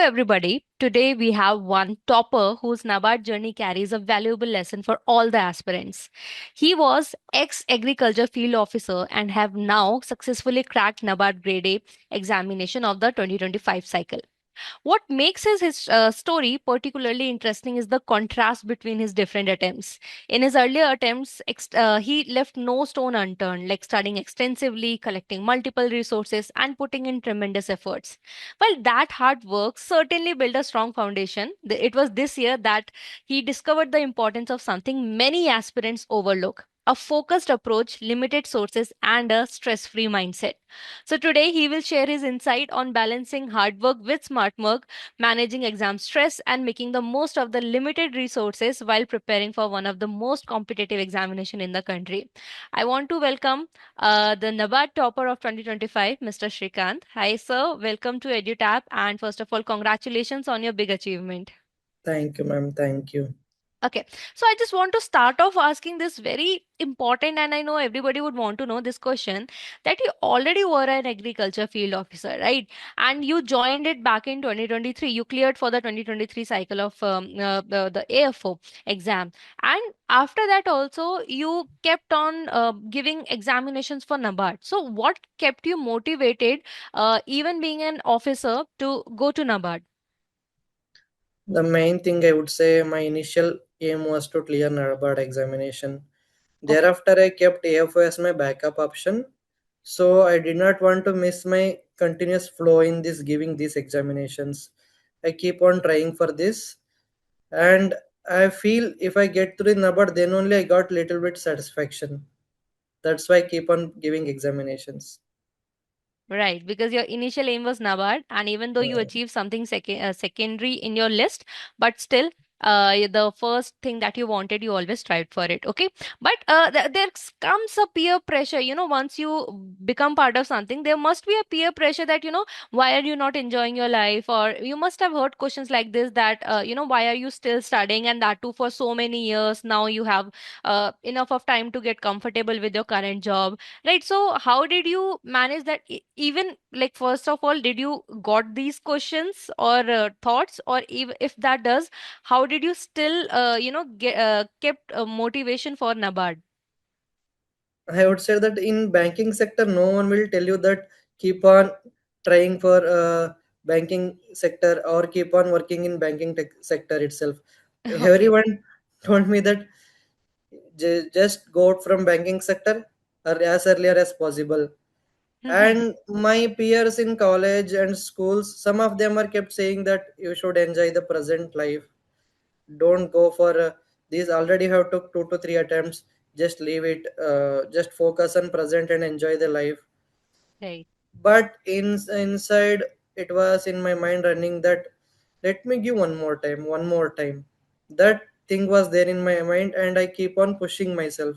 everybody. Today we have one topper whose NABARD journey carries a valuable lesson for all the aspirants. He was ex-agriculture field officer and have now successfully cracked NABARD Grade A examination of the 2025 cycle. What makes his story particularly interesting is the contrast between his different attempts. In his earlier attempts, he left no stone unturned, like studying extensively, collecting multiple resources, and putting in tremendous efforts. While that hard work certainly built a strong foundation, it was this year that he discovered the importance of something many aspirants overlook: a focused approach, limited sources, and a stress free mindset. So today he will share his insight on balancing hard work with smart work, managing exam stress, and making the most of the limited resources while preparing for one of the most competitive examination in the country. I want to welcome the NABARD topper of 2025, Mr. Shrikant. Hi, sir. Welcome to EduTap, and first of all, congratulations on your big achievement. Thank you, ma'am. Thank you. Okay, so I just want to start off asking this very important, and I know everybody would want to know this question, that you already were an agriculture field officer, right? And you joined it back in 2023. You cleared for the 2023 cycle of the AFO exam. And after that, also, you kept on giving examinations for NABARD. So, what kept you motivated, even being an officer, to go to NABARD? The main thing I would say my initial aim was to clear NABARD examination. Okay, Thereafter, I kept AFO as my backup option. So I did not want to miss my continuous flow in this giving these examinations. I keep on trying for this, and I feel if I get through NABARD, then only I got little bit satisfaction. That's why I keep on giving examinations. right, because your initial aim was NABARD, and even though you achieved something secondary in your list, but still, the first thing that you wanted, you always strived for it. Okay, but there comes a peer pressure. Once you become part of something, there must be a peer pressure that why are you not enjoying your life, or you must have heard questions like this that why are you still studying, and that too for so many years. Now you have enough of time to get comfortable with your current job. Right. So how did you manage that? Even like, first of all, did you got these questions or thoughts, or if that does, how did you still kept motivation for NABARD? I would say that in banking sector, no one will tell you that keep on trying for banking sector or keep on working in banking sector itself. Okay. Everyone told me that just go out from banking sector as earlier as possible. And my peers in college and schools, some of them are kept saying that you should enjoy the present life. Don't go for these already have took 2 to 3 attempts, just leave it, just focus on present and enjoy the life. Right. But inside it was in my mind running that let me give one more time. That thing was there in my mind and I keep on pushing myself.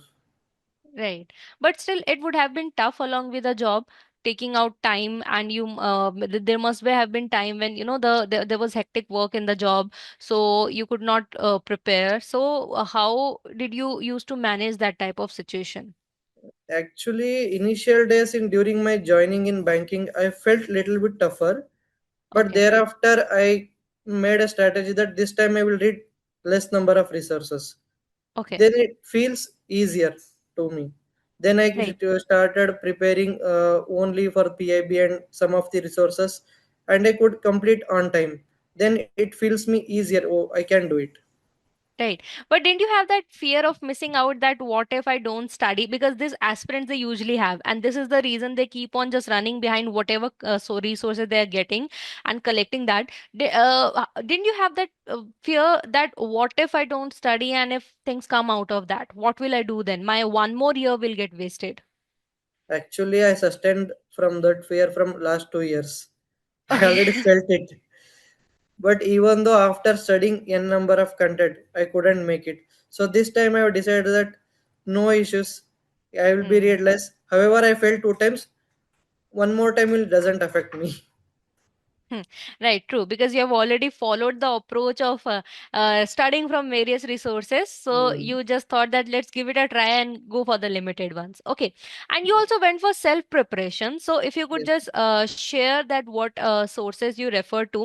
Right. But still, it would have been tough along with a job, taking out time, and there must have been time when there was hectic work in the job, so you could not prepare. So how did you used to manage that type of situation? Actually, initial days in during my joining in banking I felt little bit tougher, but Okay. thereafter I made a strategy that this time I will read less number of resources. Okay. Then it feels easier to me. Then I Right. started preparing only for PIB and some of the resources, and I could complete on time. Then it feels me easier. Oh, I can do it. Right. But didn't you have that fear of missing out, that what if I don't study? Because these aspirants they usually have, and this is the reason they keep on just running behind whatever resources they are getting and collecting that. Didn't you have that fear that what if I don't study, and if things come out of that, what will I do then? My one more year will get wasted. Actually, I sustained from that fear from last 2 years. I Okay. already felt it. But even though after studying n number of content, I couldn't make it. So this time I have decided that no issues. I will be Hmm. read less. However, I failed 2 times. One more time will doesn't affect me. Hmm. Right, true, because you have already followed the approach of studying from various resources. So Mm. you just thought that let's give it a try and go for the limited ones. Okay. And you also went for self preparation. So if you could Yes. just share that what sources you refer to,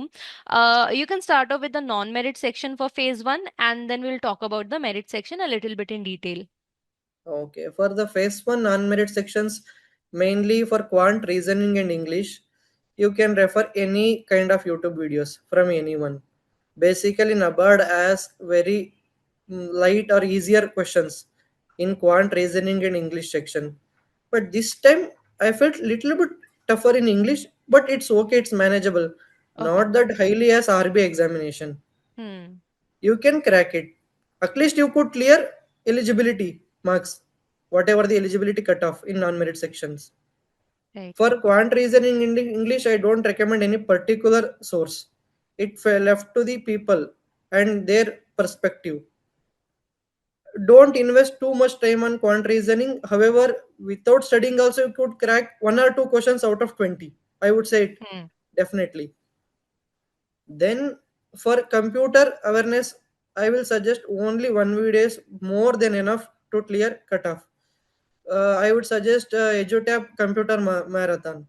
you can start off with the non merit section for phase one, and then we'll talk about the merit section a little bit in detail. Okay, for the phase one non-merit sections, mainly for quant reasoning and English, you can refer any kind of YouTube videos from anyone. Basically, NABARD asks very light or easier questions in quant reasoning and English section. But this time, I felt little bit tougher in English, but it's okay, it's manageable. Okay. Not that highly as RB examination. Hmm. You can crack it. At least you could clear eligibility marks, whatever the eligibility cutoff in non-merit sections. Right. For quant reasoning in English, I don't recommend any particular source. It left to the people and their perspective. Don't invest too much time on quant reasoning. However, without studying, also you could crack one or two questions out of 20. I would say it Hmm. definitely. Then for computer awareness, I will suggest only one video is more than enough to clear cutoff. I would suggest EduTap computer marathon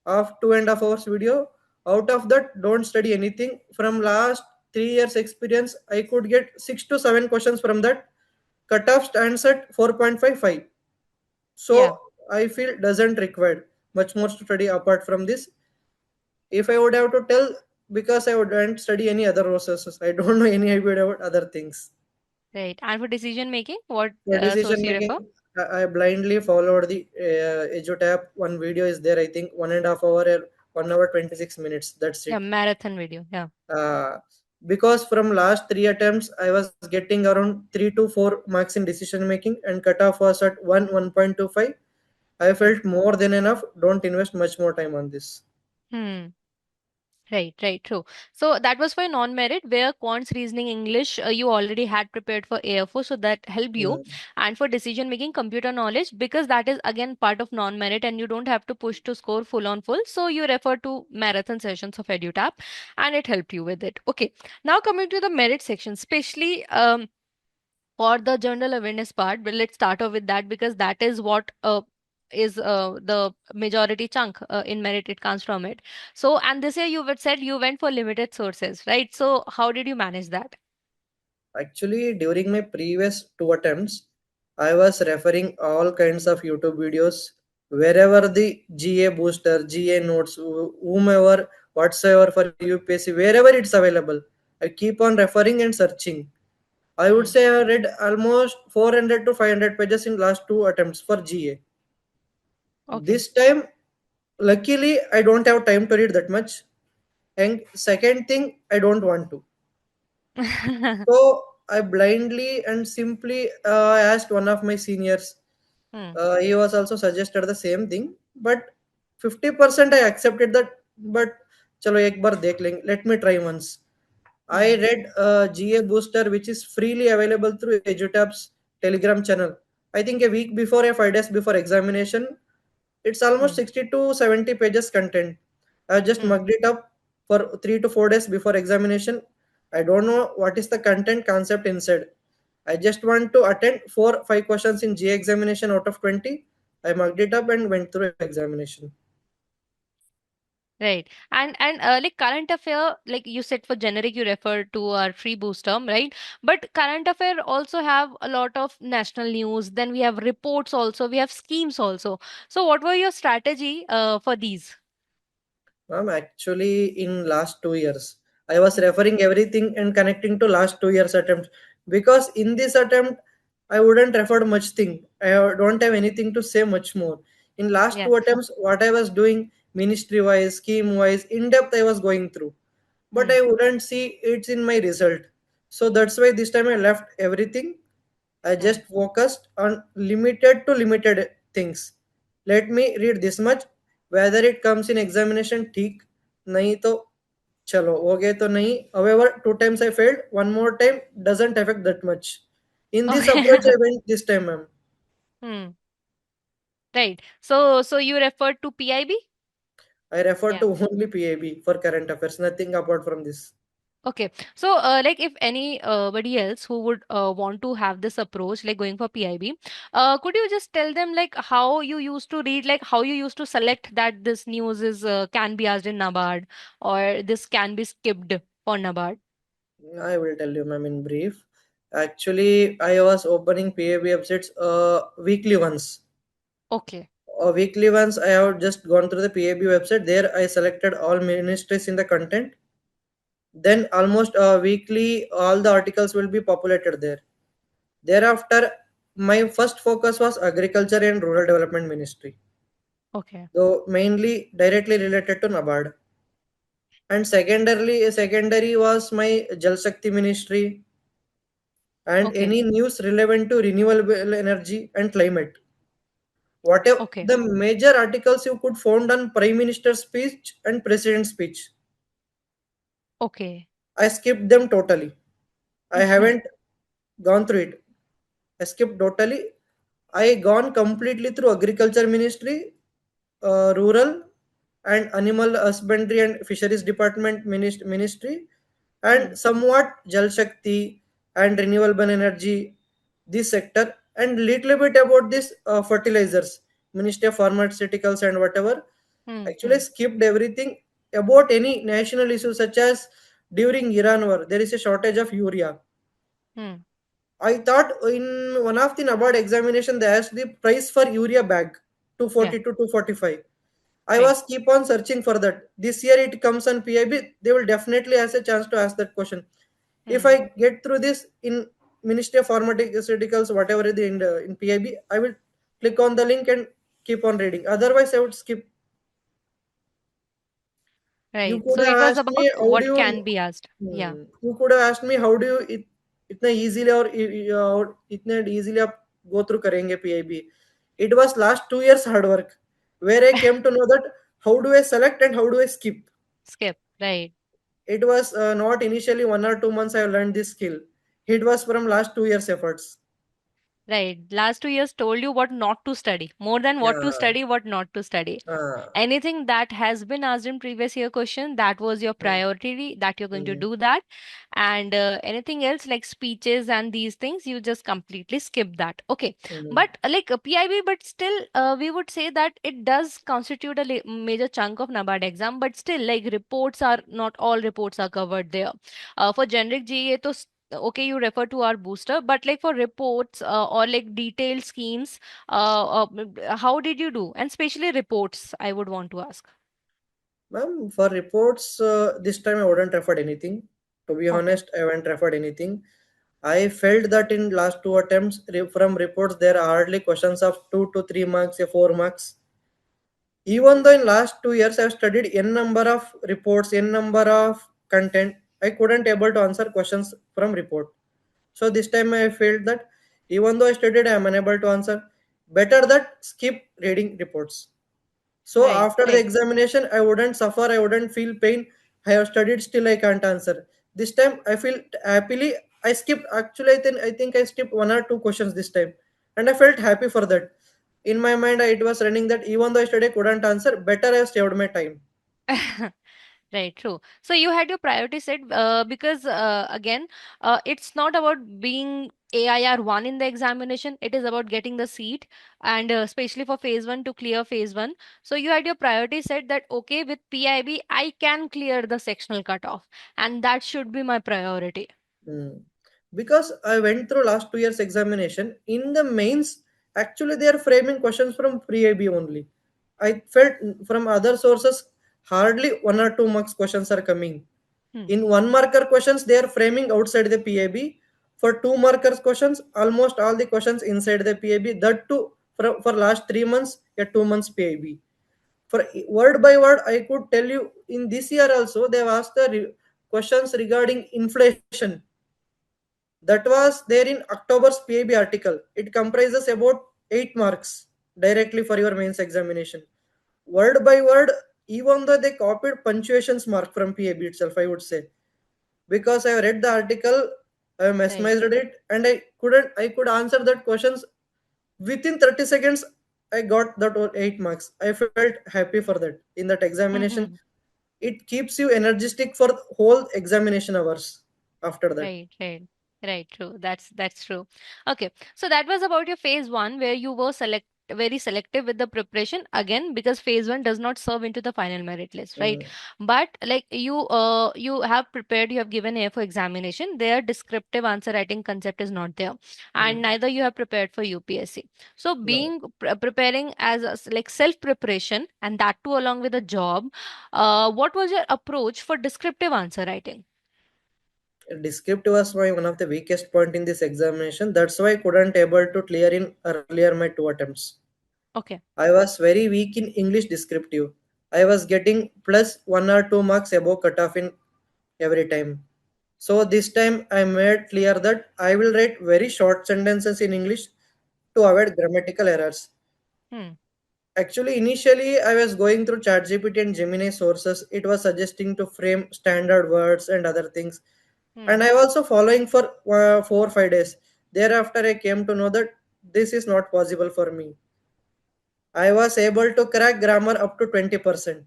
of 2.5 hours video. Out of that, don't study anything. From last 3 years experience, I could get 6 to 7 questions from that. Cutoff stands at 4.55. Yeah. So I feel doesn't require much more study apart from this. If I would have to tell, because I wouldn't study any other resources, I don't know any idea about other things. Right. And for decision making, what For decision source you making, refer? I blindly followed the EduTap. One video is there, I think 1.5 hour or 1 hour 26 minutes. That's Yeah, it. marathon video. Yeah. Uh, because from last three attempts, I was getting around 3 to 4 marks in decision making, and cutoff was at 1.25. I Hmm. felt more than enough. Don't invest much more time on this. Hmm. Right, right, true. So that was for non-merit, where quants reasoning English you already had prepared for AFO, so that helped you. Mm. And for decision making, computer knowledge, because that is again part of non-merit, and you don't have to push to score full on full. So you refer to marathon sessions of EduTap, and it helped you with it. Okay, now coming to the merit section, especially for the general awareness part, but let's start off with that because that is what is the majority chunk in merit it comes from it. So and this year you had said you went for limited sources, right? So how did you manage that? Actually, during my previous two attempts, I was referring all kinds of YouTube videos wherever the GA booster, GA notes, whomever, whatsoever for UPSC, wherever it's available. I keep on referring and searching. I would Hmm. say I read almost 400 to 500 pages in last two attempts for GA. Okay. This time, luckily, I don't have time to read that much. And second thing, I don't want to. So I blindly and simply asked one of my seniors. Hmm. He was also suggested the same thing, but 50% I accepted that. But chalo ek bar dekh lenge. Let me try once. I Hmm. read GA Booster, which is freely available through EduTap's Telegram channel. I think a week before, or 5 days before examination, it's almost Hmm. 60 to 70 pages content. I just Hmm. mugged it up for 3 to 4 days before examination. I don't know what is the content concept inside. I just want to attend 4 5 questions in GA examination out of 20. I mugged it up and went through examination. Right. And like current affair, like you said for generic, you refer to our free boost term, right? But current affair also have a lot of national news. Then we have reports also. We have schemes also. So what were your strategy for these? Actually, in last 2 years, I was Hmm. referring everything and connecting to last 2 years attempt, because in this attempt, I wouldn't refer much thing. Don't have anything to say much more. In last Yeah. two attempts, what I was doing, ministry wise, scheme wise, in depth, I was going through, but Hmm. I wouldn't see it's in my result. So that's why this time I left everything. I Hmm. just focused on limited to limited things. Let me read this much. Whether it comes in examination, ठीक नहीं तो चलो हो गए तो नहीं. However, 2 times I failed. One more time doesn't affect that much. In this Okay. approach, I went this time, ma'am. Hmm. Right. So you referred to PIB? I refer Yeah. to only PIB for current affairs, nothing apart from this. Okay. So, like, if anybody else who would want to have this approach, like going for PIB, could you just tell them like how you used to read, like how you used to select that this news is can be asked in NABARD or this can be skipped for NABARD? I will tell you, ma'am, in brief. Actually, I was opening PIB websites weekly once. Okay. Weekly once, I have just gone through the PIB website. There, I selected all ministries in the content. Then, almost weekly, all the articles will be populated there. Thereafter, my first focus was agriculture and rural development ministry, Okay. though mainly directly related to NABARD. And secondary was my Jal Shakti ministry and Okay. any news relevant to renewable energy and climate. Whatever Okay. the major articles you could find on Prime Minister's speech and President's speech, Okay. I skipped them totally. I haven't gone through it. I skipped totally. I gone completely through agriculture ministry, rural and animal husbandry and fisheries department ministry, Hmm. and somewhat Jal Shakti and renewable energy, this sector, and little bit about this fertilizers, Ministry of Pharmaceuticals and whatever. Hmm. Actually, Hmm. skipped everything about any national issue such as during Iran war, there is a shortage of urea. Hmm. I thought in one of the NABARD examination they asked the price for urea bag Yeah. 240 to 245. I Right. was keep on searching for that. This year it comes on PIB, they will definitely have a chance to ask that question. If Hmm. I get through this in Ministry of Pharmaceuticals, whatever in PIB, I will click on the link and keep on reading. Otherwise, I would skip. You Right. could So have it was asked about me how do what you. can be asked. Yeah. You could have asked me how do you इतना easily और इतने easily आप go through करेंगे PIB. It was last 2 years hard work where I came to know that how do I select and how do I skip. Skip. Right. It was not initially 1 or 2 months I learned this skill. It was from last 2 years efforts. Right. Last 2 years told you what not to study. More than what to Yeah. study, what not to study. Uh, Anything that has been asked in previous year question, that was your mm, priority, that you're going to mm, do that. And anything else like speeches and these things, you just completely skip that. Okay. mm, But PIB, but still, we would say that it does constitute a major chunk of NABARD exam, but still, like reports are not all reports are covered there. For generic GA, to okay, you refer to our booster, but like for reports or like detailed schemes, how did you do? And especially reports, I would want to ask. Ma'am, for reports, this time I wouldn't refer anything. To be Okay. honest, I haven't referred anything. I felt that in last two attempts from reports there are hardly questions of 2 to 3 marks, 4 marks. Even though in last 2 years I've studied n number of reports, n number of content, I couldn't able to answer questions from report. So this time I felt that even though I studied, I am unable to answer. Better that skip reading reports. So Right, after the right. examination, I wouldn't suffer, I wouldn't feel pain. I have studied, still I can't answer. This time I feel happily. I skipped. Actually, I think I skipped 1 or 2 questions this time, and I felt happy for that. In my mind, it was running that even though I studied, I couldn't answer. Better I saved my time. Right, true. So you had your priority set because again, it's not about being AIR 1 in the examination. It is about getting the seat, and especially for phase one to clear phase one. So you had your priority set that okay, with PIB, I can clear the sectional cutoff, and that should be my priority. Hmm. Because I went through last 2 years examination in the mains. Actually, they are framing questions from pre-IB only. I felt from other sources hardly 1 or 2 marks questions are coming. Hmm. In 1 marker questions, they are framing outside the PIB. For 2 markers questions, almost all the questions inside the PIB. That too for last 3 months, a 2 months PIB. For word by word, I could tell you in this year also they have asked the questions regarding inflation. That was there in October's PIB article. It comprises about 8 marks directly for your mains examination. Word by word, even though they copied punctuations mark from PIB itself, I would say because I read the article, I Right. mesmerized it, and I could answer that questions within 30 seconds. I got that 8 marks. I felt happy for that. In that examination, Mm-hmm. it keeps you energetic for whole examination hours after that. Right, right, right. True. That's true. Okay, so that was about your phase one, where you were very selective with the preparation again, because phase one does not serve into the final merit list, right? Mm, But like you have prepared, you have given A for examination. Their descriptive answer writing concept is not there, and mm, neither you have prepared for UPSC. So no. being preparing as like self preparation, and that too along with a job, what was your approach for descriptive answer writing? Descriptive was my one of the weakest point in this examination. That's why I couldn't able to clear in earlier my 2 attempts. Okay. I was very weak in English descriptive. I was getting plus 1 or 2 marks above cutoff in every time. So this time I made clear that I will write very short sentences in English to avoid grammatical errors. Hmm. Actually, initially I was going through ChatGPT and Gemini sources. It was suggesting to frame standard words and other things. Hmm. And I also following for 4 or 5 days. Thereafter, I came to know that this is not possible for me. I was able to crack grammar up to 20%.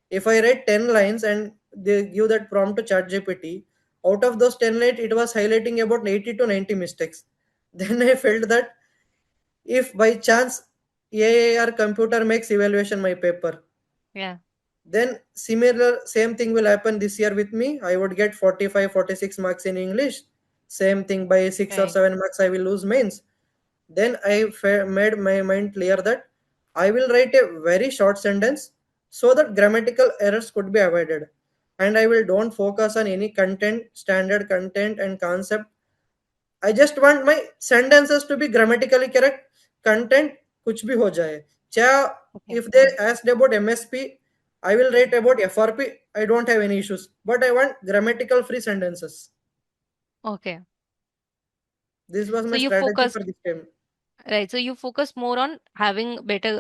If I write 10 lines and they give that prompt to ChatGPT, out of those 10 lines, it was highlighting about 80 to 90 mistakes. Then I felt that if by chance AI or computer makes evaluation my paper, Yeah. then similar same thing will happen this year with me. I would get 45, 46 marks in English. Same thing by 6 or Right. 7 marks I will lose mains. Then I made my mind clear that I will write a very short sentence so that grammatical errors could be avoided. And I will don't focus on any content, standard content and concept. I just want my sentences to be grammatically correct. Content कुछ भी हो जाए. चाहे Okay. if they asked about MSP, I will write about FRP. I don't have any issues, but I want grammatical free sentences. Okay. This was So my you strategy for focused, this time. right. So you focus more on having better,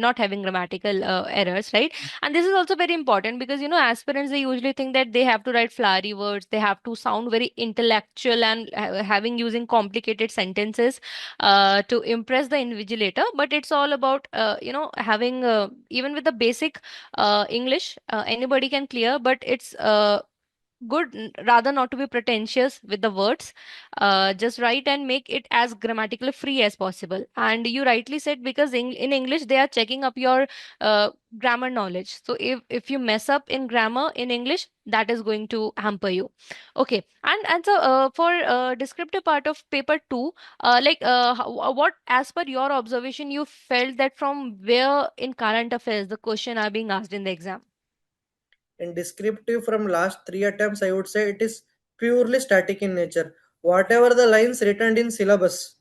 not having grammatical errors, right? And this is also very important because, aspirants, they usually think that they have to write flowery words, they have to sound very intellectual and having using complicated sentences to impress the invigilator. But it's all about, having, even with the basic English, anybody can clear, but it's good rather not to be pretentious with the words. Just write and make it as grammatically free as possible. And you rightly said, because in English they are checking up your grammar knowledge. So if you mess up in grammar in English, that is going to hamper you. Okay. And so for descriptive part of paper 2, what, as per your observation, you felt that from where in current affairs the question are being asked in the exam? In descriptive from last 3 attempts, I would say it is purely static in nature. Whatever the lines written in syllabus,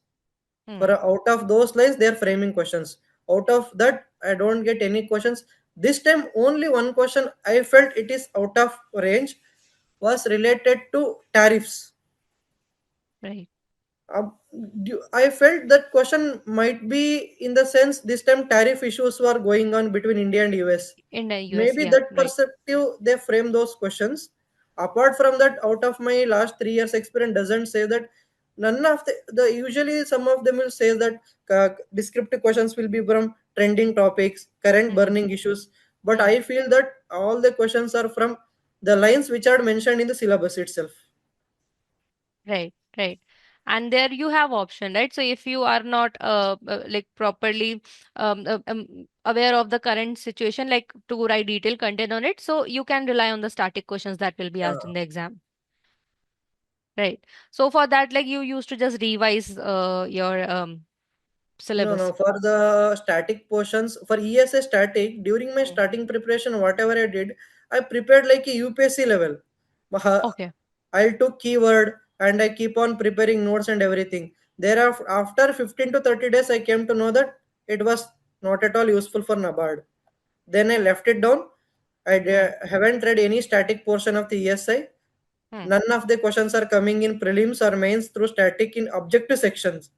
for Hmm. out of those lines, they are framing questions. Out of that, I don't get any questions. This time, only one question I felt it is out of range was related to tariffs. Right. Uh, I felt that question might be in the sense this time tariff issues were going on between India and US. In the US, Maybe yeah, that right. perspective they frame those questions. Apart from that, out of my last 3 years experience, doesn't say that none of the usually some of them will say that descriptive questions will be from trending topics, current Hmm. burning issues. But Hmm. I feel that all the questions are from the lines which are mentioned in the syllabus itself. Right, right. And there you have option, right? So if you are not like properly aware of the current situation, like to write detailed content on it, so you can rely on the static questions that will be asked in Uh, the exam. Right. So for that, like you used to just revise your No, syllabus. no. For the static portions, for ESA static, during my Hmm. starting preparation, whatever I did, I prepared like a UPSC level. Okay. I took keyword and I keep on preparing notes and everything. Thereafter, after 15 to 30 days, I came to know that it was not at all useful for NABARD. Then I left it down. Hmm. Haven't read any static portion of the ESI. Hmm. None of the questions are coming in prelims or mains through static in objective sections.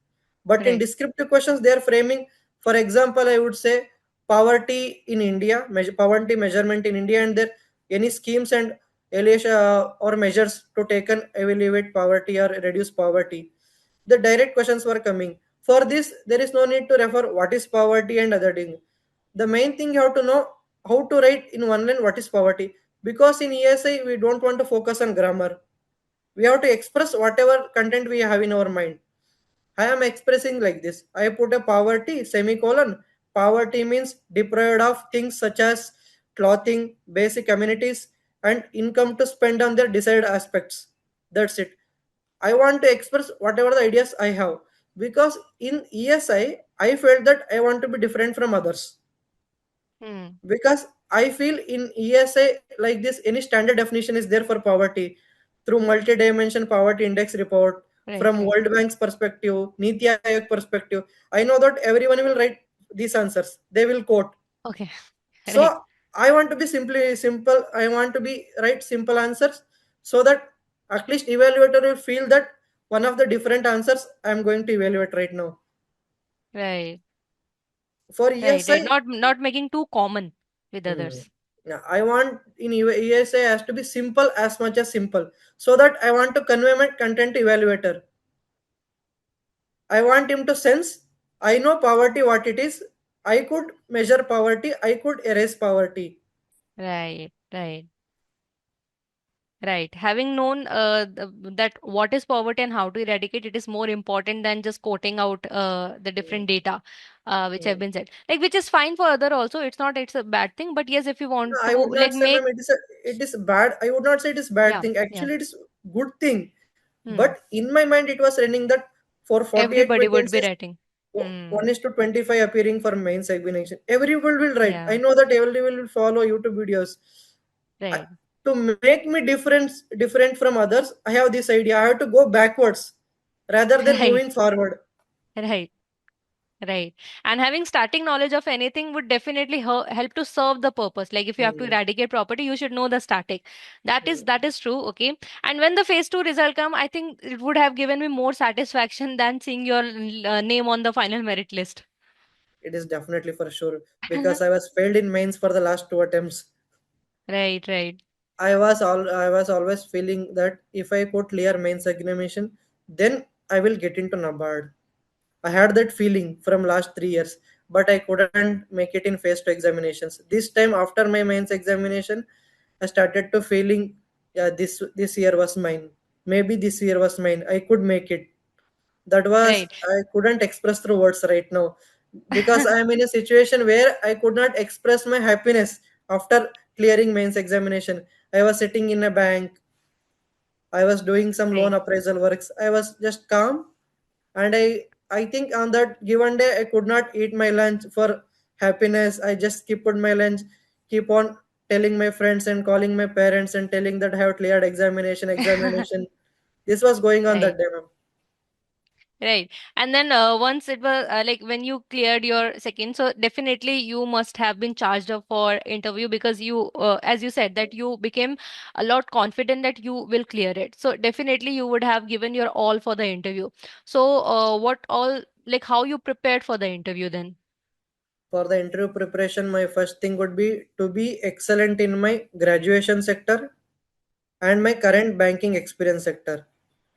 But in Right. descriptive questions, they are framing, for example, I would say poverty in India, poverty measurement in India, and there any schemes and or measures to taken alleviate poverty or reduce poverty. The direct questions were coming. For this, there is no need to refer what is poverty and other thing. The main thing you have to know how to write in one line what is poverty. Because in ESI, we don't want to focus on grammar. We have to express whatever content we have in our mind. I am expressing like this. I put a poverty, semicolon. Poverty means deprived of things such as clothing, basic amenities, and income to spend on their desired aspects. That's it. I want to express whatever the ideas I have. Because in ESI, I felt that I want to be different from others. Hmm. Because I feel in ESI like this, any standard definition is there for poverty through multi-dimension poverty index report Right, from right. World Bank's perspective, Niti Aayog perspective. I know that everyone will write these answers. They will quote. Okay. Right, So I want to be simply simple. I want to be write simple answers so that at least evaluator will feel that one of the different answers I am going to evaluate right now. right, For right, right. ESI, Not making too common with hmm. others. Yeah, I want in ESA has to be simple as much as simple, so that I want to convey my content to evaluator. I want him to sense I know poverty what it is. I could measure poverty. I could erase poverty. Right, right. Right. Having known that what is poverty and how to eradicate it is more important than just quoting out the Mm, different data which have mm. been said. Like which is fine for other also. It's not it's a bad thing. But yes, if you No, want I to would like not say, make ma'am, it is bad. I would not say it is bad yeah, thing. yeah. Actually, it is good thing. Hmm. But in my mind, it was running that for 48 Everybody would be vacancies, writing. Hmm. 1 is to 25 appearing for mains examination. Everyone will write. I Yeah. know that everyone will follow YouTube videos. I, Right. to make me different from others, I have this idea. I have to go backwards rather than Right. moving forward. Right. Right. And having starting knowledge of anything would definitely help to serve the purpose. Like if you have to Hmm. eradicate property, you should know the static. Hmm. That is true. Okay. And when the phase two result come, I think it would have given me more satisfaction than seeing your name on the final merit list. It is definitely for sure because I was failed in mains for the last two attempts. Right. Right. I was always feeling that if I could clear mains examination, then I will get into NABARD. I had that feeling from last 3 years, but I couldn't make it in phase two examinations. This time after my mains examination, I started to feeling, yeah, this year was mine. Maybe this year was mine. I could make it. That was Right. I couldn't express through words right now because I am in a situation where I could not express my happiness after clearing mains examination. I was sitting in a bank. I was doing some loan Right. appraisal works. I was just calm, and I think on that given day I could not eat my lunch for happiness. I just skipped my lunch, keep on telling my friends and calling my parents and telling that I have cleared examination. This was going on that Right. day, ma'am. Right. And then once it was like when you cleared your second, so definitely you must have been charged up for interview because you, as you said, that you became a lot confident that you will clear it. So definitely you would have given your all for the interview. So what all, like how you prepared for the interview then? For the interview preparation, my first thing would be to be excellent in my graduation sector and my current banking experience sector.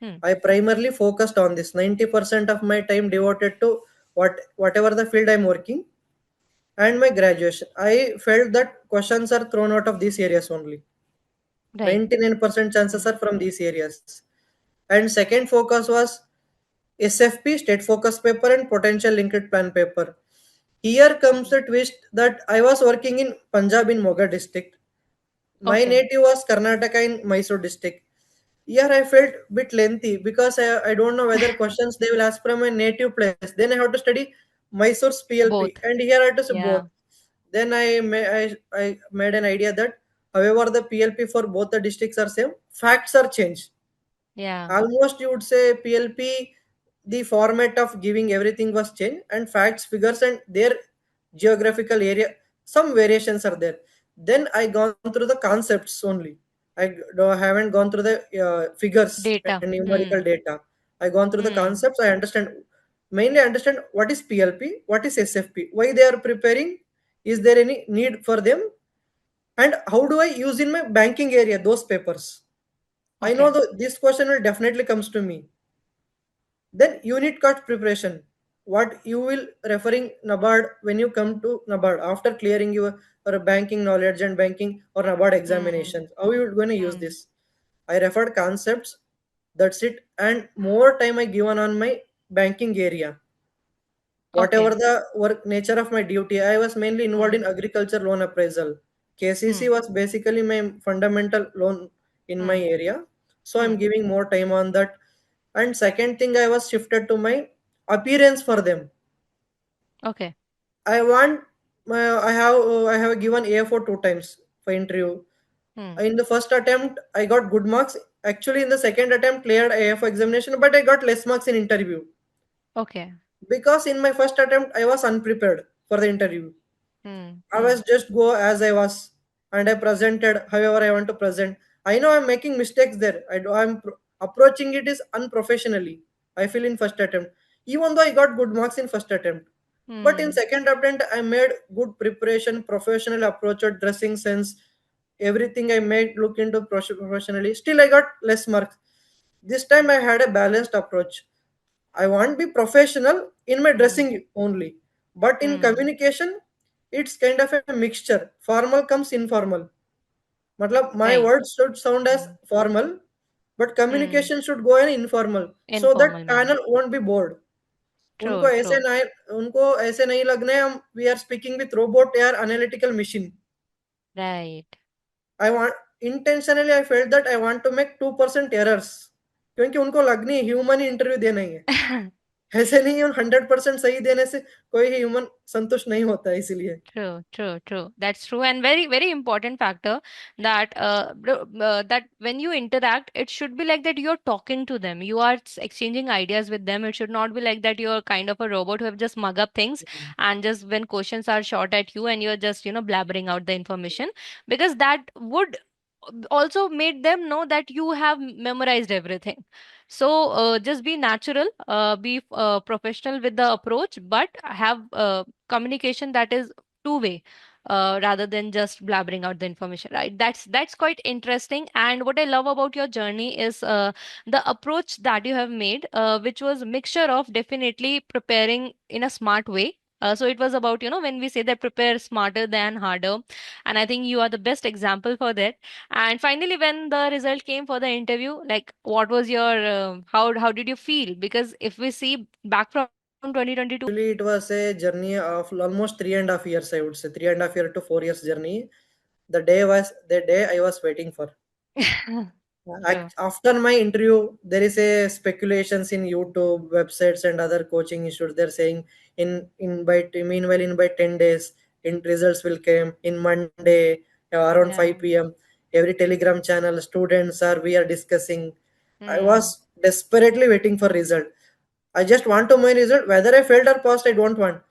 Hmm. I primarily focused on this. 90% of my time devoted to whatever the field I'm working and my graduation. I felt that questions are thrown out of these areas only. Right. 99% chances Hmm. are from these areas. And second focus was SFP, state focus paper, and potential linked plan paper. Here comes Hmm. the twist that I was working in Punjab in Moga district. My Okay. native was Karnataka in Mysore district. Here I felt bit lengthy because I don't know whether questions they will ask from my native place. Then I have to study Mysore's PLP, Both. and here I have to say both. Yeah. Then I made an idea that however the PLP for both the districts are same, facts are changed. Yeah. Almost you would say PLP, the format of giving everything was changed, and facts, figures, and their geographical area, some variations are there. Then I gone through the concepts only. Haven't gone through the figures and Data. numerical Hmm. data. I gone through the Hmm. concepts. I understand mainly understand what is PLP, what is SFP, why they are preparing, is there any need for them, and how do I use in my banking area those papers. I know Okay. this question will definitely comes to me. Then unit cut preparation. what you will referring NABARD when you come to NABARD after clearing your banking knowledge and banking or NABARD Hmm. examinations. How you going to use Hmm. this? I referred concepts. That's it. And more time I given on my banking area. Whatever Okay. the work nature of my duty, I was mainly involved Hmm. in agriculture loan appraisal. KCC Hmm. was basically my fundamental loan in my Hmm. area. So I'm Hmm. giving more time on that. And second thing, I was shifted to my appearance for them. Okay. I want I have given A for two times for interview. Hmm. In the first attempt, I got good marks. Actually, in the second attempt, cleared A for examination, but I got less marks in interview Okay. because in my first attempt I was unprepared for the interview. Hmm. I Hmm. was just go as I was, and I presented however I want to present. I know I'm making mistakes there. Approaching it is unprofessionally. I feel in first attempt, even though I got good marks in first attempt, but in Hmm. second attempt I made good preparation, professional approach, dressing sense, everything I made look into professionally. Still, I got less marks. This time I had a balanced approach. I want to be professional in my Hmm. dressing only, but in Hmm. communication, it's kind of a mixture. Formal comes informal. Matlab, my Right. words should sound as Hmm. formal, but Hmm. communication should go in informal, so that Informal manner. panel won't be bored. उनको True. ऐसे True. नहीं उनको ऐसे नहीं लगना है हम we are speaking with robot या analytical machine. Right. I want intentionally I felt that I want to make 2% errors क्योंकि उनको लगनी ह्यूमन ही इंटरव्यू देना ही है. ऐसे नहीं है 100% सही देने से कोई ह्यूमन संतुष्ट नहीं होता है इसीलिए. True, true, true. That's true, and very, very important factor that that when you interact, it should be like that you're talking to them, you are exchanging ideas with them. It should not be like that you're kind of a robot who have just mug up things, and just when questions are shot at you and you're just blabbering out the information, because that would also made them know that you have memorized everything. So just be natural, be professional with the approach, but have communication that is two-way, rather than just blabbering out the information, right? That's quite interesting. And what I love about your journey is the approach that you have made, which was a mixture of definitely preparing in a smart way. So it was about, when we say that prepare smarter than harder, and I think you are the best example for that. And finally, when the result came for the interview, like what was your how did you feel? Because if we see back from 2022. Actually, it was a journey of almost 3.5 years. I would say 3.5 year to 4 years journey. The day I was waiting for. True. After my interview, there is a speculations in YouTube websites and other coaching institutes. They're saying in by 10 days, in results will come in Monday around Yeah. 5 p.m. Every Telegram channel, students are we are discussing. I was Hmm. desperately waiting for result. I just want to my result. Whether I failed or passed, I don't want.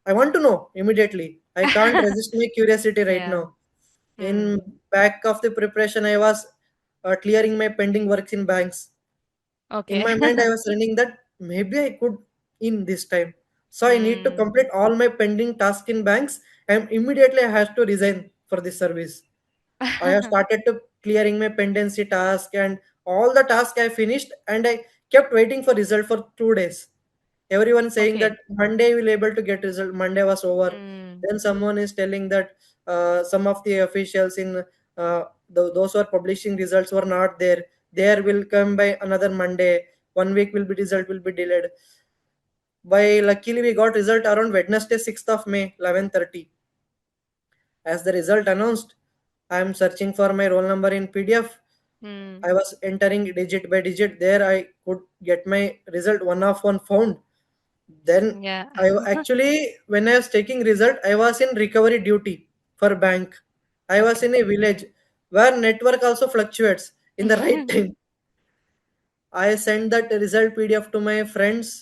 I want to know immediately. I can't resist my curiosity right Yeah. now. In Hmm. back of the preparation, I was clearing my pending works in banks. In Okay. my mind, I was running that maybe I could in this time. So I need to Hmm. complete all my pending tasks in banks, and immediately I have to resign for this service. I have started to clearing my pendency task and all the tasks I finished, and I kept waiting for result for 2 days. Everyone saying that Okay. Monday will able to get result. Monday was over. Hmm. Then someone is telling that some of the officials in those who are publishing results were not there. There will come by another Monday. 1 week will be result will be delayed. By luckily we got result around Wednesday 6th of May 11:30. As the result announced, I am searching for my roll number in PDF. Hmm. I was entering digit by digit. There I could get my result one of one found. Then Yeah. actually when I was taking result, I was in recovery duty for bank. I was Okay. in a village where network also fluctuates in the right time. I sent that result PDF to my friends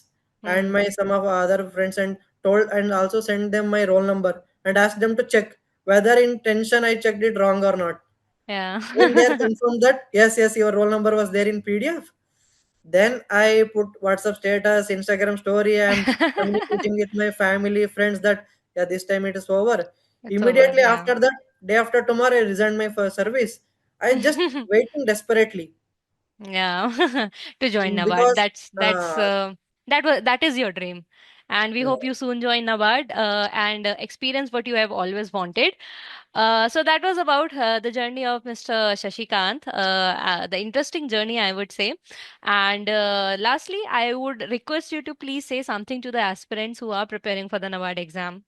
and my Hmm. some of other friends and told and also sent them my roll number and asked them to check whether in tension I checked it wrong or not. Yeah. When they are confirmed that yes, your roll number was there in PDF, then I put WhatsApp status, Instagram story. I'm communicating with my family, friends that yeah, this time it is over. It's over. Immediately Yeah. after that, day after tomorrow, I resigned my first service. I just waiting desperately. Yeah. To join NABARD. Because That is your dream. And we Yeah. hope you soon join NABARD and experience what you have always wanted. So that was about the journey of Mr. Shashikanth, the interesting journey, I would say. And lastly, I would request you to please say something to the aspirants who are preparing for the NABARD exam.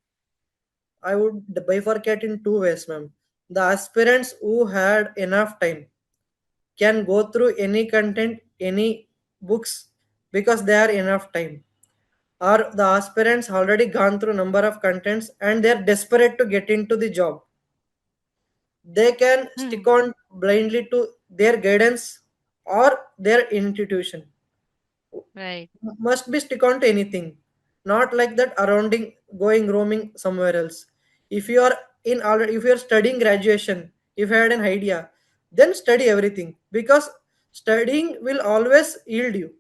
I would bifurcate in two ways, ma'am. The aspirants who had enough time can go through any content, any books because they are enough time. Or the aspirants already gone through number of contents and they are desperate to get into the job. They can Hmm. stick on blindly to their guidance or their institution. Right, Must be stick on to anything, not like that surrounding going roaming somewhere else. If you are in already, if you are studying graduation, if you had an idea, then study everything, because studying will always yield you.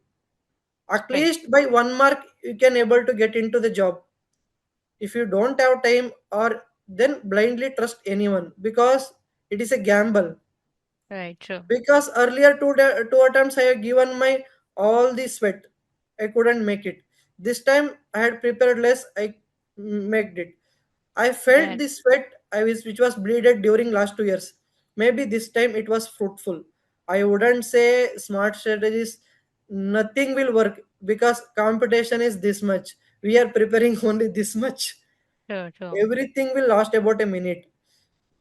At right, least by 1 mark you can able to get into the job. If you don't have time, or then blindly trust anyone, because it is a gamble. right, true. Because earlier two attempts I have given my all the sweat, I couldn't make it. This time I had prepared less, I made it. I felt That, the sweat I was which was bleeded during last 2 years. Maybe this time it was fruitful. I wouldn't say smart strategies, nothing will work, because competition is this much, we are preparing only this much. true, true. Everything will last about a minute.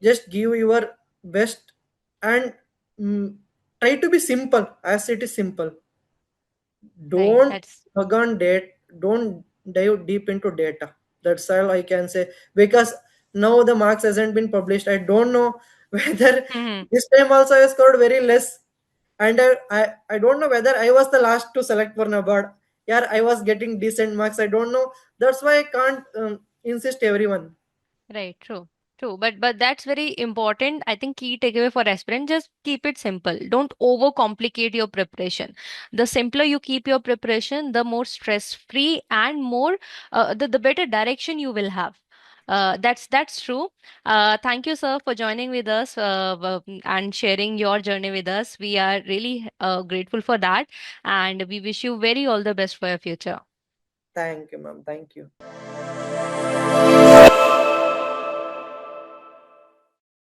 Just give your best, and mm, try to be simple as it is simple. Right, Don't that's, bug on date, don't dive deep into data. That's all I can say, because now the marks hasn't been published. I don't know whether hmm, this time also I scored very less, and I don't know whether I was the last to select for NABARD. Yeah, I was getting decent marks, I don't know. That's why I can't insist everyone. right, true. True, but that's very important. I think key takeaway for aspirant, just keep it simple. Don't overcomplicate your preparation. The simpler you keep your preparation, the more stress-free and more the better direction you will have. That's true. Thank you, sir, for joining with us and sharing your journey with us. We are really grateful for that, and we wish you very all the best for your future. Thank you, ma'am. Thank you.